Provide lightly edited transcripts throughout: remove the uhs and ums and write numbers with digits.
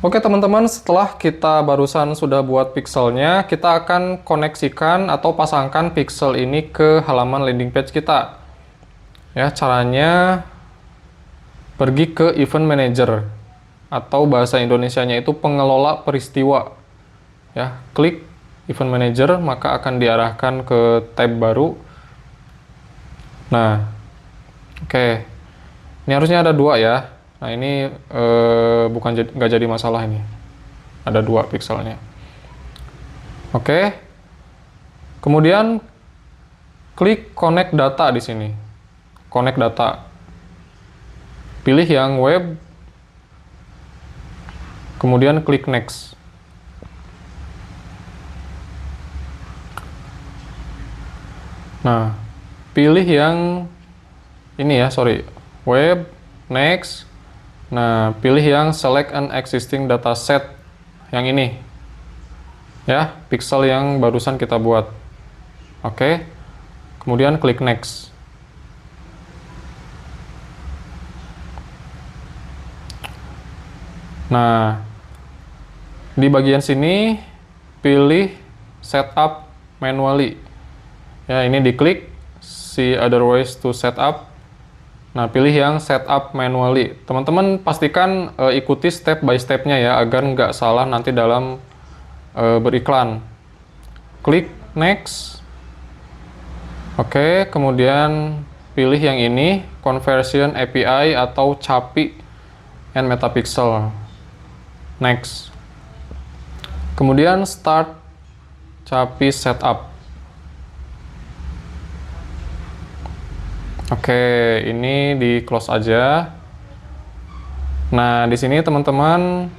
Oke teman-teman, setelah kita barusan sudah buat pixelnya, kita akan koneksikan atau pasangkan pixel ini ke halaman landing page kita. Ya, caranya pergi ke Event Manager atau bahasa Indonesianya itu pengelola peristiwa. Ya, klik Event Manager maka akan diarahkan ke tab baru. Nah, oke. Ini harusnya ada dua ya. Nah ini nggak jadi masalah ini. Ada dua pixelnya. Oke. Kemudian klik Connect Data di sini. Connect Data. Pilih yang web. Kemudian klik Next. Nah, pilih yang ini ya, web, Next. Nah, pilih yang select an existing dataset yang ini. Ya, pixel yang barusan kita buat. Oke. Kemudian klik next. Nah, di bagian sini pilih setup manually. Ya, ini diklik see other ways to setup. Nah, pilih yang setup manually. Teman-teman pastikan ikuti step by stepnya ya, agar nggak salah nanti dalam beriklan. Klik next. Oke, kemudian pilih yang ini, conversion API atau CAPI and metapixel. Next. Kemudian start CAPI setup. Oke, ini di close aja. Nah, di sini teman-teman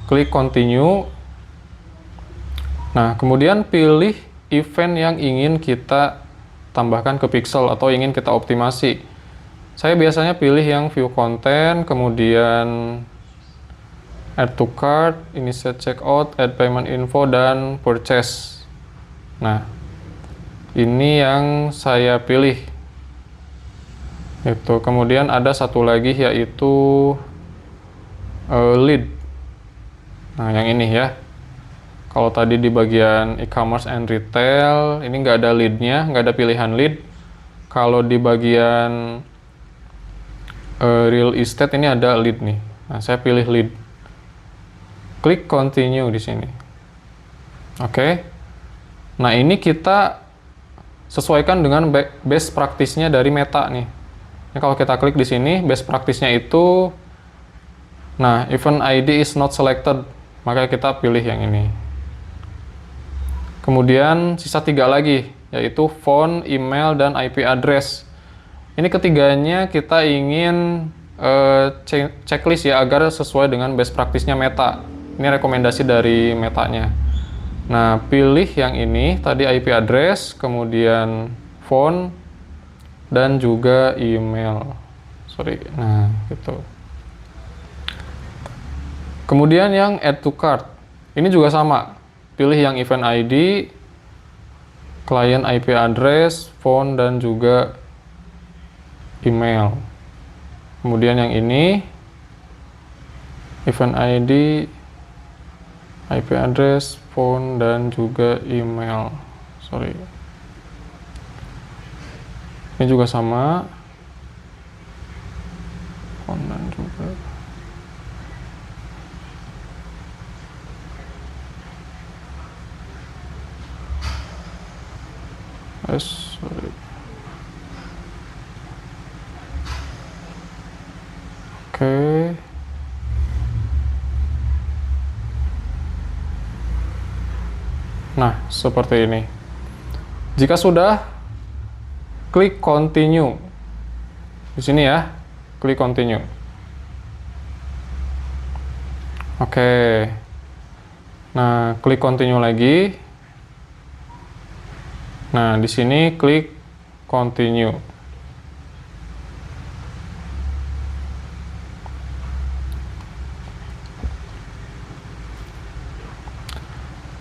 klik continue. Nah, kemudian pilih event yang ingin kita tambahkan ke pixel atau ingin kita optimasi. Saya biasanya pilih yang view content, kemudian add to cart, initiate checkout, add payment info, dan purchase. Nah, ini yang saya pilih. Itu kemudian ada satu lagi yaitu lead. Nah, yang ini ya. Kalau tadi di bagian e-commerce and retail, ini nggak ada lead-nya, nggak ada pilihan lead. Kalau di bagian real estate ini ada lead nih. Nah, saya pilih lead. Klik continue di sini. Oke. Nah, ini kita sesuaikan dengan best practice-nya dari Meta nih. Ini kalau kita klik di sini, best practice-nya itu, nah, event ID is not selected, maka kita pilih yang ini. Kemudian sisa 3 lagi, yaitu phone, email, dan IP address. Ini ketiganya kita ingin checklist ya, agar sesuai dengan best practice-nya Meta. Ini rekomendasi dari Metanya. Nah, pilih yang ini, tadi IP address, kemudian phone, dan juga email. Nah, gitu. Kemudian yang add to cart. Ini juga sama. Pilih yang event ID, client IP address, phone, dan juga email. Kemudian yang ini, event ID, IP address, phone, dan juga email. Ini juga sama. Phone dan juga. Oke. Nah, seperti ini. Jika sudah, klik continue. Di sini ya, klik continue. Oke. Nah, klik continue lagi. Nah, di sini klik continue.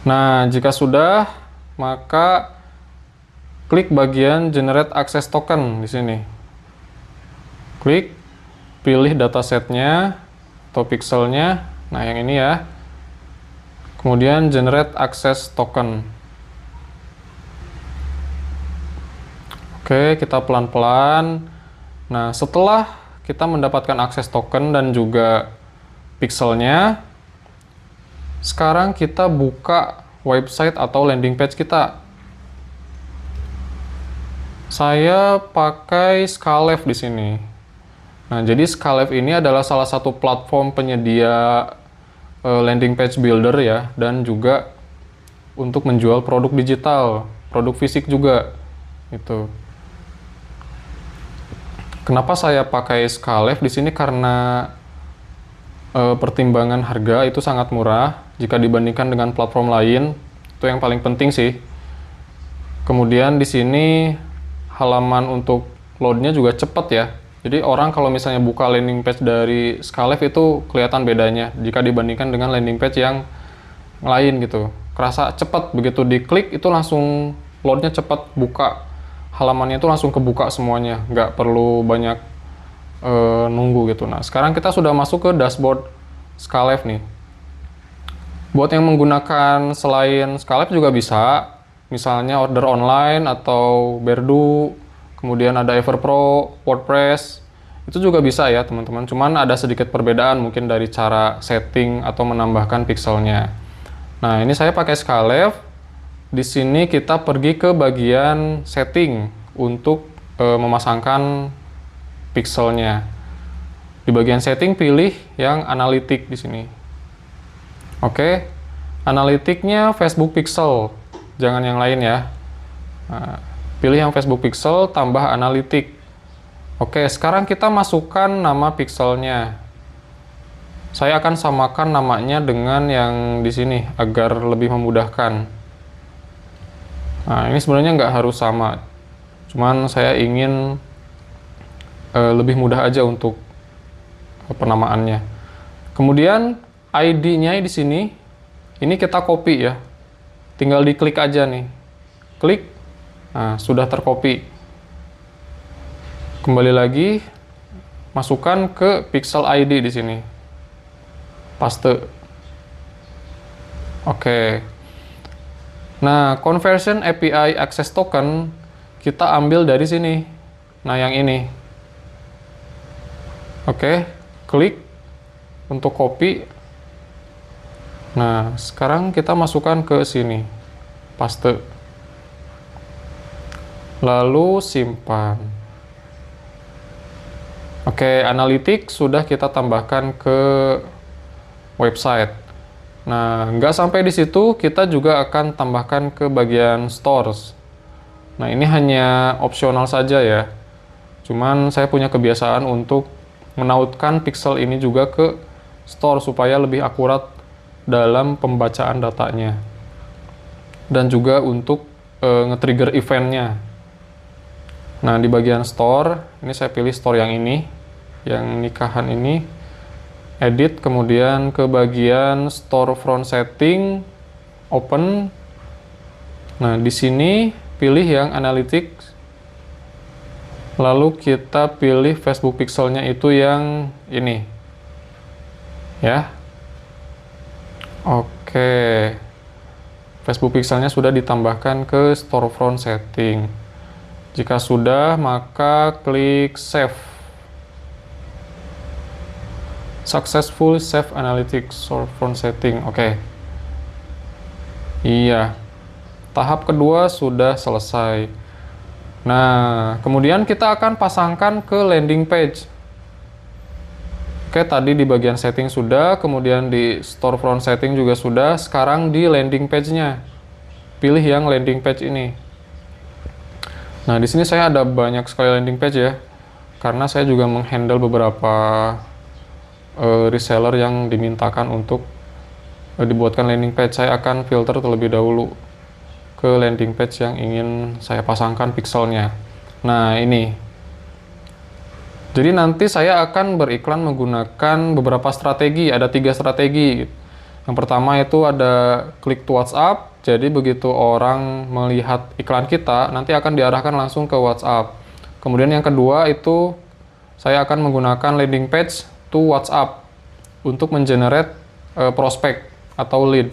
Nah, jika sudah, maka klik bagian generate access token di sini. Klik, pilih datasetnya atau pixelnya. Nah, yang ini ya. Kemudian generate access token. Oke, kita pelan-pelan. Nah, setelah kita mendapatkan akses token dan juga pixelnya, sekarang kita buka website atau landing page kita. Saya pakai Skalev di sini. Nah, jadi Skalev ini adalah salah satu platform penyedia landing page builder ya, dan juga untuk menjual produk digital, produk fisik juga. Itu. Kenapa saya pakai Skalev di sini? Karena pertimbangan harga itu sangat murah jika dibandingkan dengan platform lain. Itu yang paling penting sih. Kemudian di sini halaman untuk loadnya juga cepat ya. Jadi orang kalau misalnya buka landing page dari Skalev itu kelihatan bedanya jika dibandingkan dengan landing page yang lain gitu. Kerasa cepat, begitu diklik itu langsung loadnya cepat, buka halamannya itu langsung kebuka semuanya, nggak perlu banyak nunggu gitu. Nah, sekarang kita sudah masuk ke dashboard Skalev nih. Buat yang menggunakan selain Skalev juga bisa, misalnya order online atau Berdu, kemudian ada Everpro, WordPress, itu juga bisa ya teman-teman. Cuman ada sedikit perbedaan mungkin dari cara setting atau menambahkan pixelnya. Nah, ini saya pakai Skalev. Di sini kita pergi ke bagian setting untuk memasangkan pixelnya. Di bagian setting pilih yang analitik di sini. Oke, analitiknya Facebook Pixel, jangan yang lain ya. Nah, pilih yang Facebook Pixel, tambah analitik. Oke, sekarang kita masukkan nama pixelnya. Saya akan samakan namanya dengan yang di sini agar lebih memudahkan. Nah, ini sebenarnya nggak harus sama, cuman saya ingin lebih mudah aja untuk penamaannya. Kemudian ID-nya di sini, ini kita copy ya. Tinggal diklik aja nih. Klik, nah sudah tercopy. Kembali lagi, masukkan ke pixel ID di sini. Paste. Oke. Nah, conversion API access token kita ambil dari sini. Nah, yang ini. Oke, klik untuk copy. Nah, sekarang kita masukkan ke sini. Paste. Lalu simpan. Oke, analitik sudah kita tambahkan ke website. Nah, nggak sampai di situ, kita juga akan tambahkan ke bagian stores. Nah, ini hanya opsional saja ya. Cuman saya punya kebiasaan untuk menautkan pixel ini juga ke store supaya lebih akurat dalam pembacaan datanya. Dan juga untuk nge-trigger eventnya. Nah, di bagian store, ini saya pilih store yang ini, yang nikahan ini. Edit, kemudian ke bagian storefront setting, open. Nah, di sini pilih yang analytics. Lalu kita pilih Facebook pixelnya itu yang ini. Ya. Oke. Facebook pixelnya sudah ditambahkan ke storefront setting. Jika sudah, maka klik save. Successful save analytics storefront setting. Oke. Iya. Tahap kedua sudah selesai. Nah, kemudian kita akan pasangkan ke landing page. Oke, tadi di bagian setting sudah, kemudian di storefront setting juga sudah, sekarang di landing page-nya. Pilih yang landing page ini. Nah, di sini saya ada banyak sekali landing page ya, karena saya juga menghandle beberapa reseller yang dimintakan untuk dibuatkan landing page. Saya akan filter terlebih dahulu ke landing page yang ingin saya pasangkan pixelnya. Nah, ini. Jadi nanti saya akan beriklan menggunakan beberapa strategi. Ada 3 strategi. Yang pertama itu ada click to WhatsApp. Jadi begitu orang melihat iklan kita, nanti akan diarahkan langsung ke WhatsApp. Kemudian yang kedua itu saya akan menggunakan landing page to WhatsApp untuk mengenerate prospek atau lead.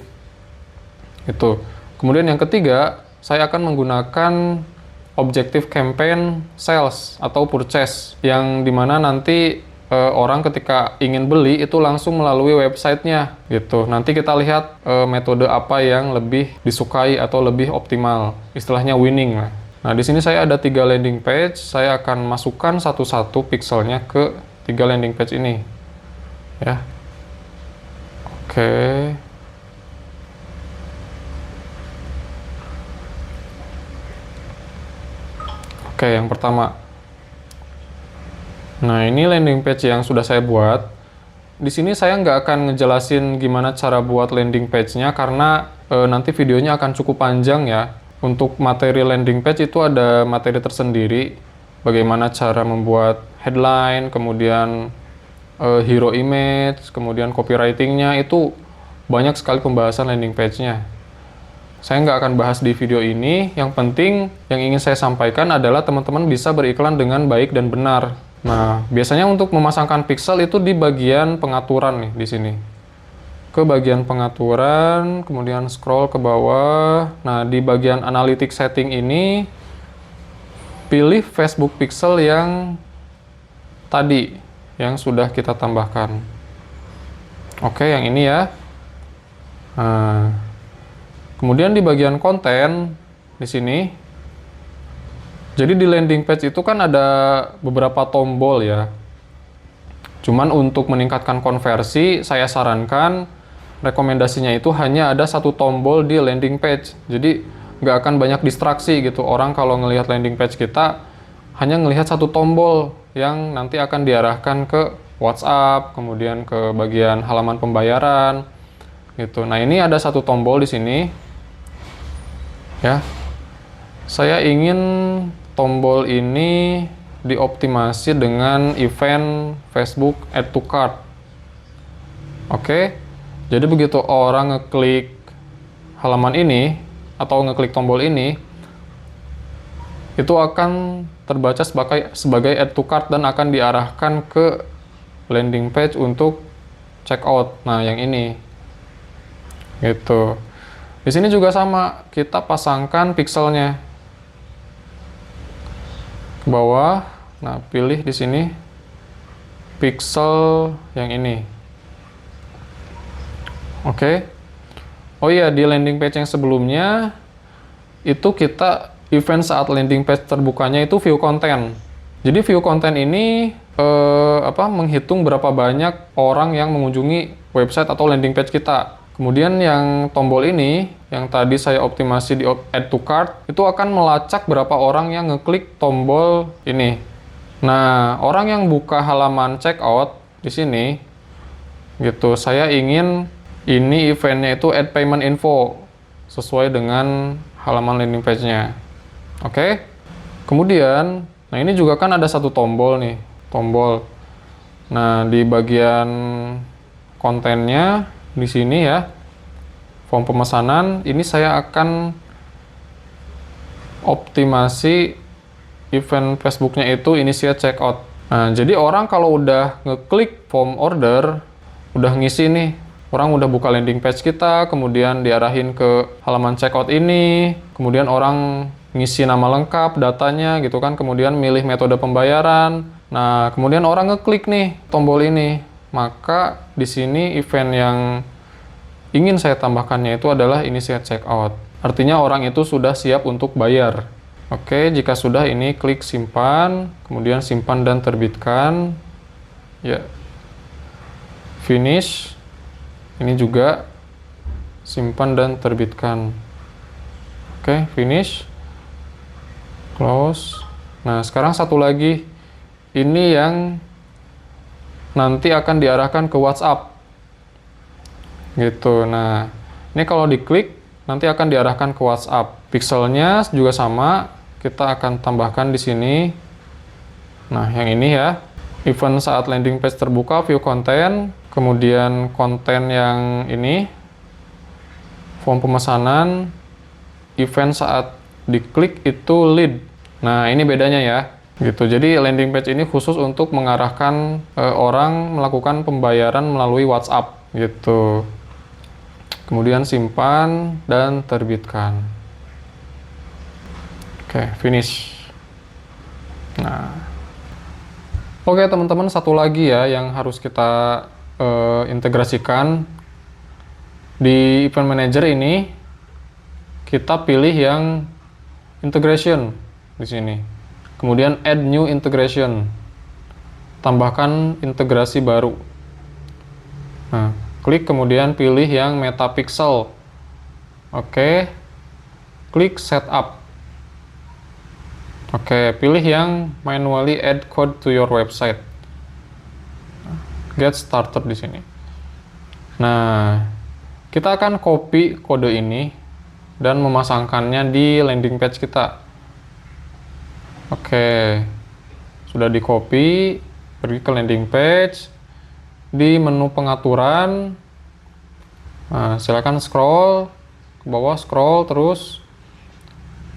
Itu. Kemudian yang ketiga, saya akan menggunakan objective campaign sales atau purchase, yang dimana nanti orang ketika ingin beli itu langsung melalui websitenya gitu. Nanti kita lihat metode apa yang lebih disukai atau lebih optimal, istilahnya winning lah. Nah, di sini saya ada 3 landing page, saya akan masukkan satu-satu pixelnya ke 3 landing page ini. Ya. Oke. Oke, yang pertama. Nah, ini landing page yang sudah saya buat. Di sini saya nggak akan ngejelasin gimana cara buat landing page-nya karena nanti videonya akan cukup panjang ya. Untuk materi landing page itu ada materi tersendiri. Bagaimana cara membuat headline, kemudian hero image, kemudian copywriting-nya, itu banyak sekali pembahasan landing page-nya. Saya nggak akan bahas di video ini. Yang penting yang ingin saya sampaikan adalah teman-teman bisa beriklan dengan baik dan benar. Nah, biasanya untuk memasangkan pixel itu di bagian pengaturan nih di sini. Ke bagian pengaturan, kemudian scroll ke bawah. Nah, di bagian analytics setting ini pilih Facebook pixel yang tadi yang sudah kita tambahkan. Oke, yang ini ya. Nah, kemudian di bagian konten di sini. Jadi di landing page itu kan ada beberapa tombol ya. Cuman untuk meningkatkan konversi, saya sarankan rekomendasinya itu hanya ada satu tombol di landing page. Jadi nggak akan banyak distraksi gitu. Orang kalau ngelihat landing page kita, hanya ngelihat satu tombol yang nanti akan diarahkan ke WhatsApp, kemudian ke bagian halaman pembayaran gitu. Nah, ini ada satu tombol di sini. Ya. Saya ingin tombol ini dioptimasi dengan event Facebook Add to Cart. Oke, jadi begitu orang ngeklik halaman ini atau ngeklik tombol ini, itu akan terbaca sebagai Add to Cart dan akan diarahkan ke landing page untuk checkout. Nah, yang ini, gitu. Di sini juga sama, kita pasangkan pixelnya ke bawah. Nah, pilih di sini pixel yang ini. Oke. Oh iya, di landing page yang sebelumnya itu kita event saat landing page terbukanya itu view content. Jadi view content ini menghitung berapa banyak orang yang mengunjungi website atau landing page kita. Kemudian yang tombol ini, yang tadi saya optimasi di Add to Cart, itu akan melacak berapa orang yang ngeklik tombol ini. Nah, orang yang buka halaman checkout di sini, gitu, saya ingin ini eventnya itu Add Payment Info, sesuai dengan halaman landing page-nya. Oke? Kemudian, nah ini juga kan ada satu tombol nih, tombol. Nah, di bagian kontennya, di sini ya, form pemesanan, ini saya akan optimasi event Facebooknya itu initiate checkout. Nah, jadi orang kalau udah ngeklik form order, udah ngisi nih, orang udah buka landing page kita, kemudian diarahin ke halaman checkout ini, kemudian orang ngisi nama lengkap, datanya gitu kan, kemudian milih metode pembayaran. Nah, kemudian orang ngeklik nih tombol ini. Maka di sini event yang ingin saya tambahkannya itu adalah initiate checkout. Artinya orang itu sudah siap untuk bayar. Oke, jika sudah ini klik simpan, kemudian simpan dan terbitkan. Ya. Finish. Ini juga simpan dan terbitkan. Oke, finish. Close. Nah, sekarang satu lagi. Ini yang nanti akan diarahkan ke WhatsApp. Gitu. Nah, ini kalau diklik nanti akan diarahkan ke WhatsApp. Pixelnya juga sama, kita akan tambahkan di sini. Nah, yang ini ya. Event saat landing page terbuka, view content, kemudian konten yang ini, form pemesanan, event saat diklik itu lead. Nah, ini bedanya ya. Gitu. Jadi landing page ini khusus untuk mengarahkan orang melakukan pembayaran melalui WhatsApp. gitu. Kemudian simpan dan terbitkan. Oke, finish. Nah, oke teman-teman, satu lagi ya yang harus kita integrasikan di Event Manager ini. Kita pilih yang integration di sini. Kemudian add new integration. Tambahkan integrasi baru. Nah, klik kemudian pilih yang Metapixel. Oke. Klik setup. Oke, pilih yang manually add code to your website. Get started di sini. Nah, kita akan copy kode ini dan memasangkannya di landing page kita. Oke, sudah di copy, pergi ke landing page, di menu pengaturan, nah, silakan scroll ke bawah, scroll terus.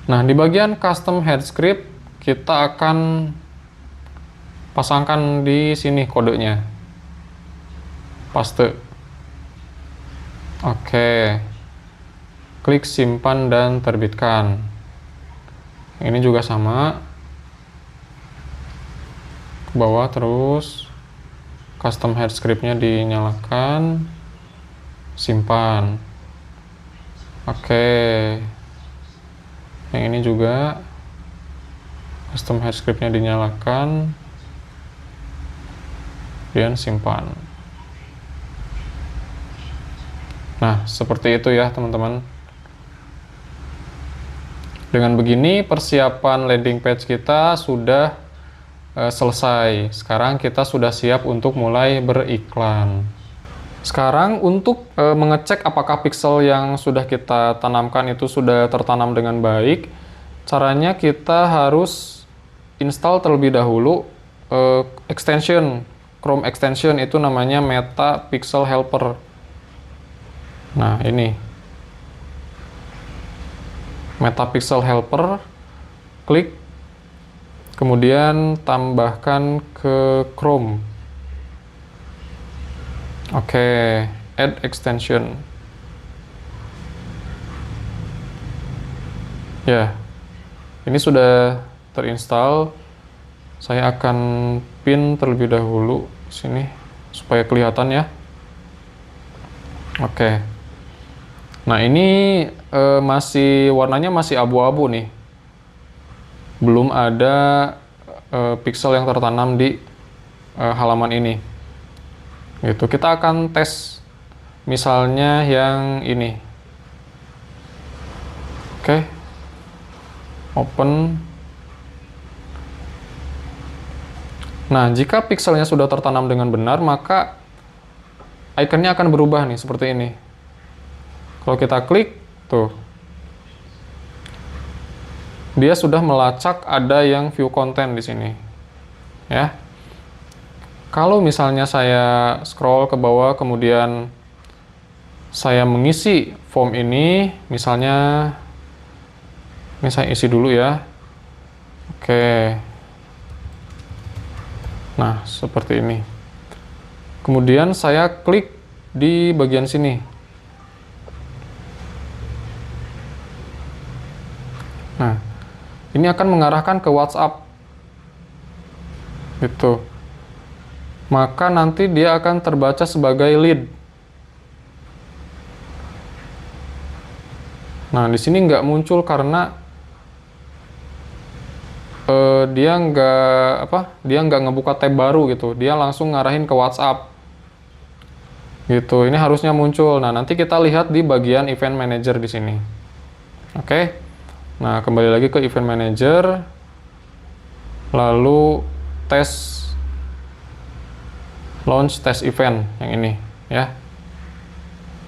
Nah, di bagian custom head script kita akan pasangkan di sini kodenya, paste. Oke, klik simpan dan terbitkan. Ini juga sama, ke bawah terus, custom head scriptnya dinyalakan, simpan. Oke, yang ini juga custom head scriptnya dinyalakan, kemudian simpan. Nah, seperti itu ya teman-teman. Dengan begini persiapan landing page kita sudah selesai. Sekarang kita sudah siap untuk mulai beriklan. Sekarang untuk mengecek apakah pixel yang sudah kita tanamkan itu sudah tertanam dengan baik, caranya kita harus install terlebih dahulu extension, Chrome extension itu namanya Metapixel Helper. Nah, ini Metapixel Helper, klik, kemudian tambahkan ke Chrome. Oke, add extension. Ya, ini sudah terinstall. Saya akan pin terlebih dahulu sini supaya kelihatan ya. Oke. Nah, ini warnanya masih abu-abu nih. Belum ada pixel yang tertanam di halaman ini. Gitu. Kita akan tes misalnya yang ini. Oke. Open. Nah, jika pixelnya sudah tertanam dengan benar, maka ikonnya akan berubah nih seperti ini. Kalau kita klik, tuh, dia sudah melacak ada yang view content di sini, ya. Kalau misalnya saya scroll ke bawah, kemudian saya mengisi form ini, misalnya, ini saya isi dulu ya. Oke. Nah, seperti ini. Kemudian saya klik di bagian sini. Nah, ini akan mengarahkan ke WhatsApp. Gitu. Maka nanti dia akan terbaca sebagai lead. Nah, di sini nggak muncul karena dia nggak ngebuka tab baru gitu. Dia langsung ngarahin ke WhatsApp. Gitu. Ini harusnya muncul. Nah, nanti kita lihat di bagian Event Manager di sini. Oke. Nah, kembali lagi ke Event Manager, lalu launch test event yang ini, ya.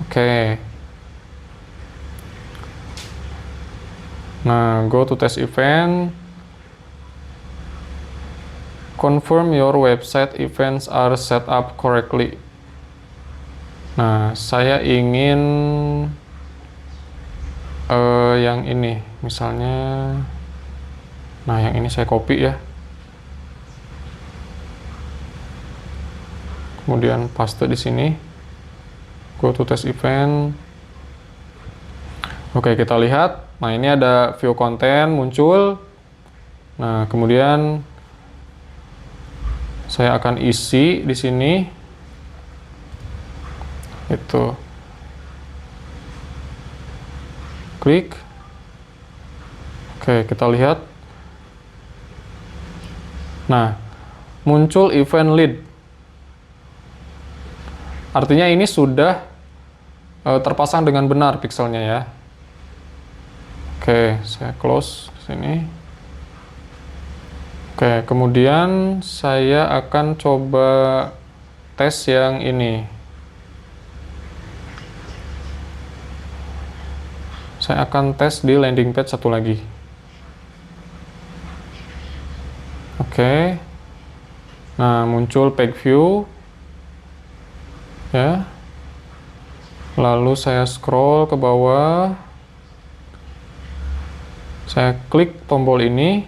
Oke. Nah, go to test event, confirm your website events are set up correctly. Nah, saya ingin yang ini, misalnya, nah yang ini saya copy ya, kemudian paste di sini. Go to test event. Oke, kita lihat. Nah, ini ada view konten muncul. Nah, kemudian saya akan isi di sini. Itu. Klik. Oke, kita lihat. Nah, muncul event lead. Artinya ini sudah terpasang dengan benar pixelnya ya. Oke, saya close sini. Oke, kemudian saya akan coba tes yang ini. Saya akan tes di landing page satu lagi. Oke. Nah, muncul page view. Ya. Lalu saya scroll ke bawah. Saya klik tombol ini.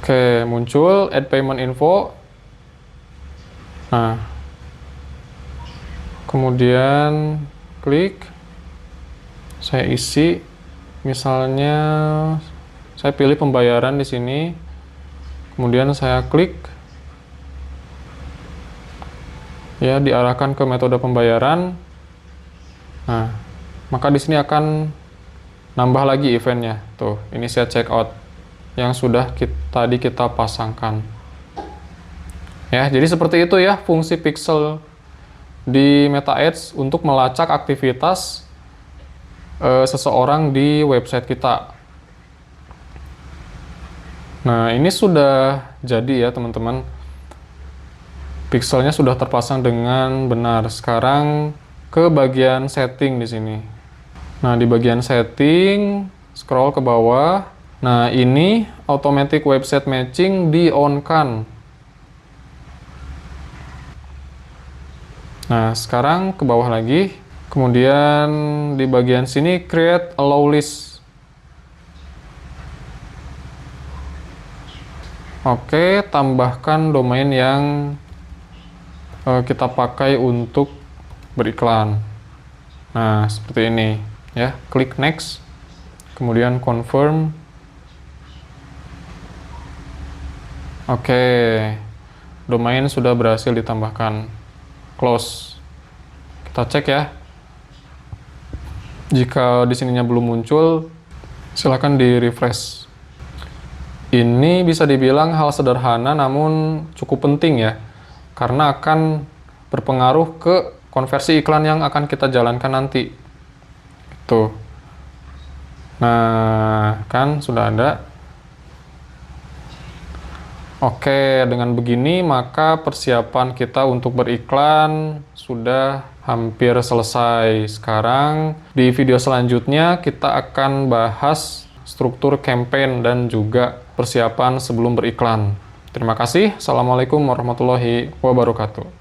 Oke, muncul add payment info. Nah, kemudian klik. Saya isi, misalnya saya pilih pembayaran di sini. Kemudian saya klik. Ya, diarahkan ke metode pembayaran. Nah, maka di sini akan nambah lagi eventnya. Tuh, ini saya check out yang sudah tadi kita pasangkan. Ya, jadi seperti itu ya fungsi pixel di Meta Ads untuk melacak aktivitas seseorang di website kita. Nah, ini sudah jadi ya teman-teman. Pixelnya sudah terpasang dengan benar. Sekarang ke bagian setting di sini. Nah, di bagian setting, scroll ke bawah. Nah, ini automatic website matching di-on-kan. Nah, sekarang ke bawah lagi. Kemudian di bagian sini create allow list. Oke, tambahkan domain yang kita pakai untuk beriklan. Nah, seperti ini ya. Klik next. Kemudian confirm. Oke. Domain sudah berhasil ditambahkan. Close. Kita cek ya. Jika di sininya belum muncul, silakan di-refresh. Ini bisa dibilang hal sederhana namun cukup penting ya. Karena akan berpengaruh ke konversi iklan yang akan kita jalankan nanti. Tuh. Nah, kan sudah ada. Oke, dengan begini maka persiapan kita untuk beriklan sudah hampir selesai. Sekarang di video selanjutnya kita akan bahas struktur campaign dan juga persiapan sebelum beriklan. Terima kasih. Assalamualaikum warahmatullahi wabarakatuh.